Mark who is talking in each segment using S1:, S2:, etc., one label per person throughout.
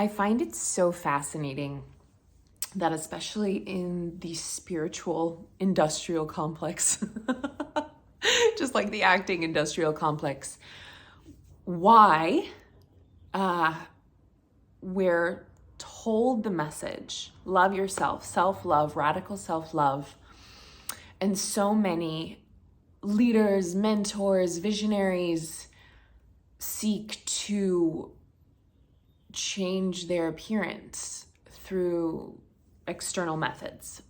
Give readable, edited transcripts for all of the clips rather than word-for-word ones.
S1: I find it so fascinating that especially in the spiritual industrial complex, just like the acting industrial complex, why we're told the message, love yourself, self-love, radical self-love, and so many leaders, mentors, visionaries seek to change their appearance through external methods.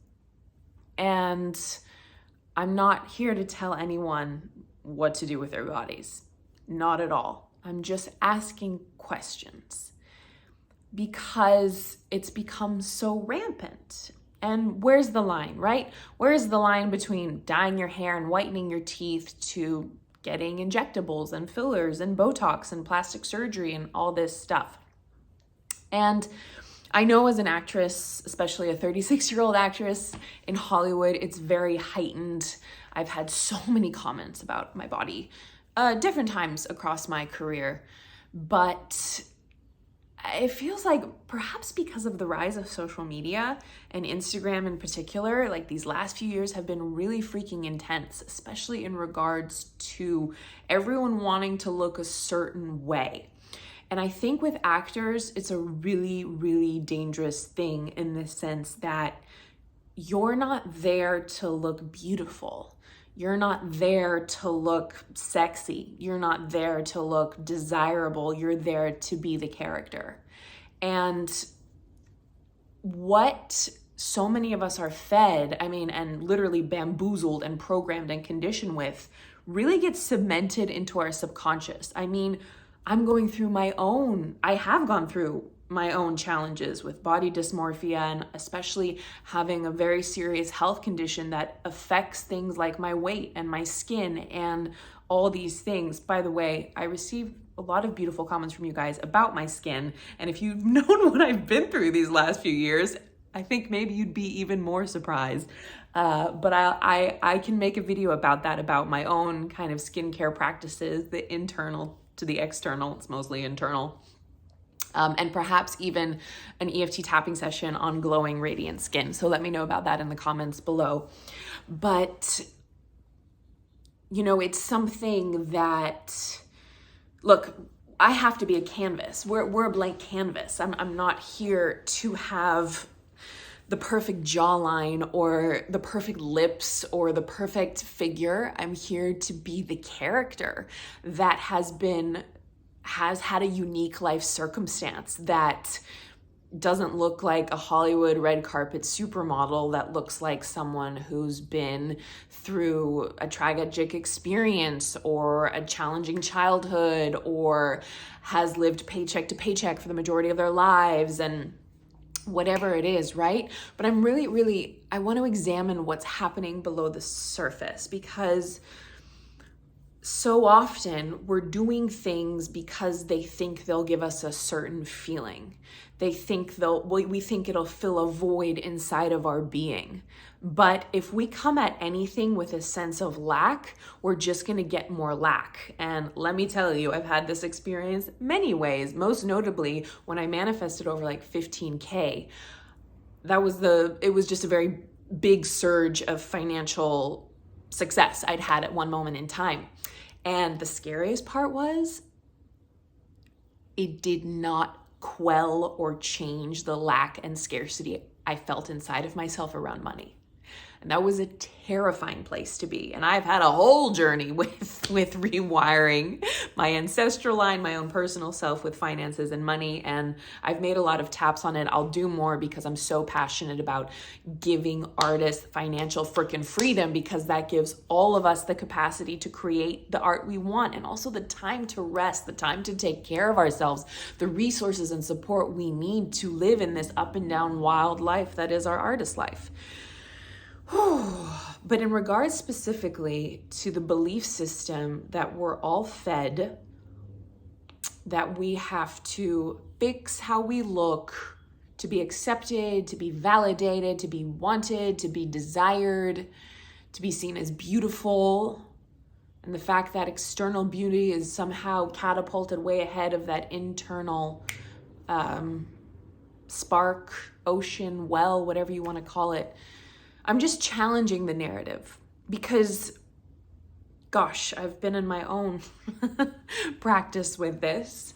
S1: And I'm not here to tell anyone what to do with their bodies. Not at all. I'm just asking questions because it's become so rampant. And where's the line, right? Where's the line between dyeing your hair and whitening your teeth to getting injectables and fillers and Botox and plastic surgery and all this stuff? And I know as an actress, especially a 36-year-old actress in Hollywood, it's very heightened. I've had so many comments about my body, different times across my career, but it feels like perhaps because of the rise of social media and Instagram in particular, like these last few years have been really freaking intense, especially in regards to everyone wanting to look a certain way. And I think with actors, it's a really, really dangerous thing in the sense that you're not there to look beautiful. You're not there to look sexy. You're not there to look desirable. You're there to be the character. And what so many of us are fed, and literally bamboozled and programmed and conditioned with, really gets cemented into our subconscious. I have gone through my own challenges with body dysmorphia and especially having a very serious health condition that affects things like my weight and my skin and all these things. By the way, I received a lot of beautiful comments from you guys about my skin. And if you've known what I've been through these last few years, I think maybe you'd be even more surprised. But I can make a video about that, about my own kind of skincare practices, the internal to the external. It's mostly internal. And perhaps even an EFT tapping session on glowing radiant skin. So let me know about that in the comments below. But, it's something that, look, I have to be a canvas. We're a blank canvas. I'm not here to have the perfect jawline or the perfect lips or the perfect figure. I'm here to be the character that has had a unique life circumstance, that doesn't look like a Hollywood red carpet supermodel, that looks like someone who's been through a tragic experience or a challenging childhood or has lived paycheck to paycheck for the majority of their lives and whatever it is, right? But I want to examine what's happening below the surface, because so often we're doing things because they think they'll give us a certain feeling. We think it'll fill a void inside of our being. But if we come at anything with a sense of lack, we're just going to get more lack. And let me tell you, I've had this experience many ways, most notably when I manifested over like 15K. It was just a very big surge of financial success I'd had at one moment in time. And the scariest part was it did not quell or change the lack and scarcity I felt inside of myself around money. And that was a terrifying place to be. And I've had a whole journey with rewiring my ancestral line, my own personal self with finances and money. And I've made a lot of taps on it. I'll do more because I'm so passionate about giving artists financial freaking freedom, because that gives all of us the capacity to create the art we want, and also the time to rest, the time to take care of ourselves, the resources and support we need to live in this up and down wild life that is our artist life. But in regards specifically to the belief system that we're all fed, that we have to fix how we look to be accepted, to be validated, to be wanted, to be desired, to be seen as beautiful, and the fact that external beauty is somehow catapulted way ahead of that internal spark, ocean, well, whatever you want to call it. I'm just challenging the narrative because, gosh, I've been in my own practice with this,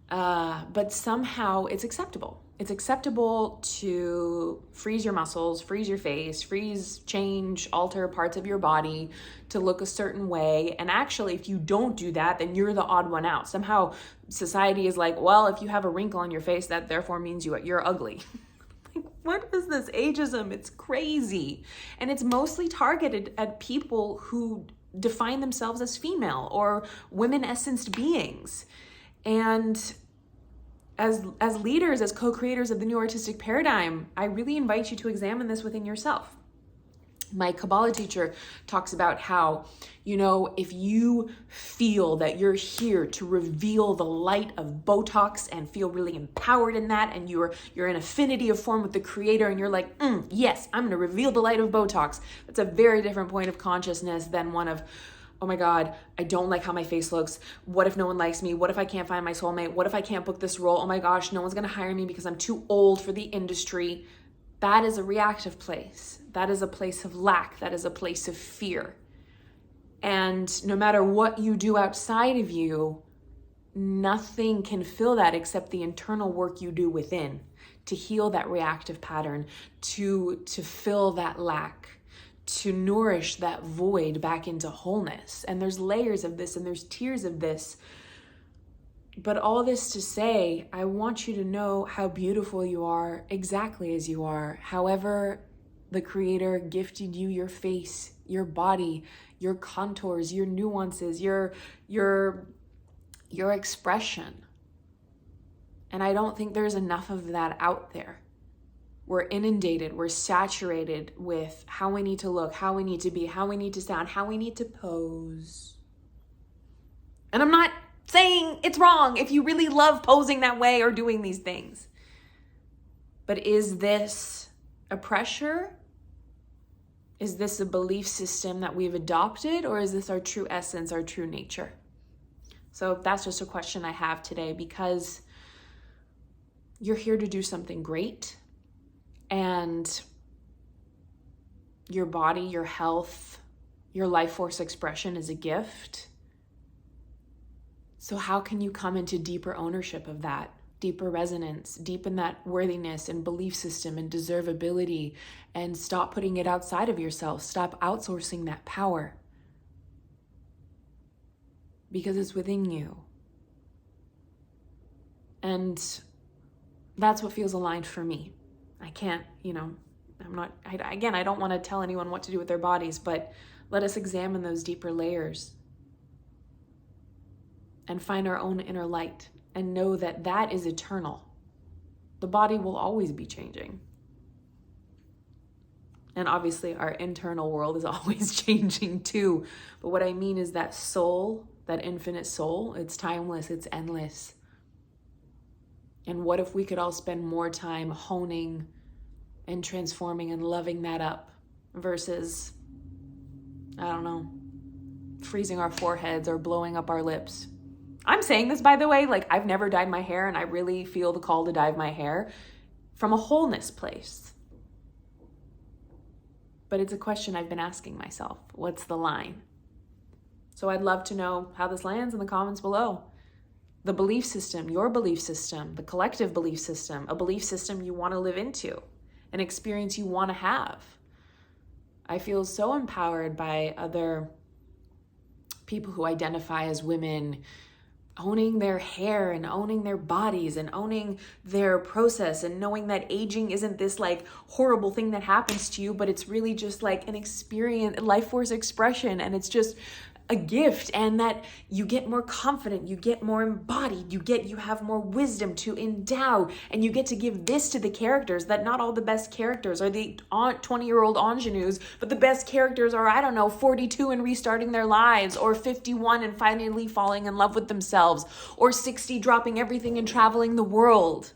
S1: but somehow it's acceptable. It's acceptable to freeze your muscles, freeze your face, freeze, change, alter parts of your body to look a certain way. And actually, if you don't do that, then you're the odd one out. Somehow society is like, well, if you have a wrinkle on your face, that therefore means you're ugly. Like, what is this ageism? It's crazy. And it's mostly targeted at people who define themselves as female or women essenced beings. And as leaders, as co-creators of the new artistic paradigm, I really invite you to examine this within yourself. My Kabbalah teacher talks about how, if you feel that you're here to reveal the light of Botox and feel really empowered in that, and you're in affinity of form with the creator, and you're like, yes, I'm going to reveal the light of Botox. That's a very different point of consciousness than one of, oh my God, I don't like how my face looks. What if no one likes me? What if I can't find my soulmate? What if I can't book this role? Oh my gosh, no one's going to hire me because I'm too old for the industry. That is a reactive place. That is a place of lack. That is a place of fear. And no matter what you do outside of you, nothing can fill that except the internal work you do within to heal that reactive pattern, to fill that lack, to nourish that void back into wholeness. And there's layers of this and there's tiers of this. But all this to say, I want you to know how beautiful you are exactly as you are. However, the creator gifted you your face, your body, your contours, your nuances, your expression. And I don't think there's enough of that out there. We're inundated, we're saturated with how we need to look, how we need to be, how we need to sound, how we need to pose. And I'm not saying it's wrong if you really love posing that way or doing these things. But is this a pressure? Is this a belief system that we've adopted, or is this our true essence, our true nature? So that's just a question I have today, because you're here to do something great, and your body, your health, your life force expression is a gift. So how can you come into deeper ownership of that, deeper resonance, deepen that worthiness and belief system and deservability, and stop putting it outside of yourself, stop outsourcing that power? Because it's within you. And that's what feels aligned for me. I can't, I don't want to tell anyone what to do with their bodies, but let us examine those deeper layers and find our own inner light and know that that is eternal. The body will always be changing. And obviously our internal world is always changing too. But what I mean is that soul, that infinite soul, it's timeless, it's endless. And what if we could all spend more time honing and transforming and loving that up versus, freezing our foreheads or blowing up our lips. I'm saying this, by the way, like I've never dyed my hair, and I really feel the call to dye my hair from a wholeness place. But it's a question I've been asking myself. What's the line? So I'd love to know how this lands in the comments below. The belief system, your belief system, the collective belief system, a belief system you want to live into, an experience you want to have. I feel so empowered by other people who identify as women, owning their hair and owning their bodies and owning their process, and knowing that aging isn't this like horrible thing that happens to you, but it's really just like an experience, life force expression, and it's just a gift, and that you get more confident, you get more embodied, you have more wisdom to endow, and you get to give this to the characters. That not all the best characters are the 20-year-old ingenues, but the best characters are, 42 and restarting their lives, or 51 and finally falling in love with themselves, or 60 dropping everything and traveling the world.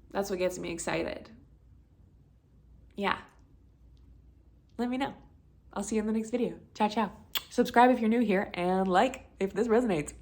S1: That's what gets me excited. Yeah. Let me know. I'll see you in the next video. Ciao, ciao. Subscribe if you're new here, and like if this resonates.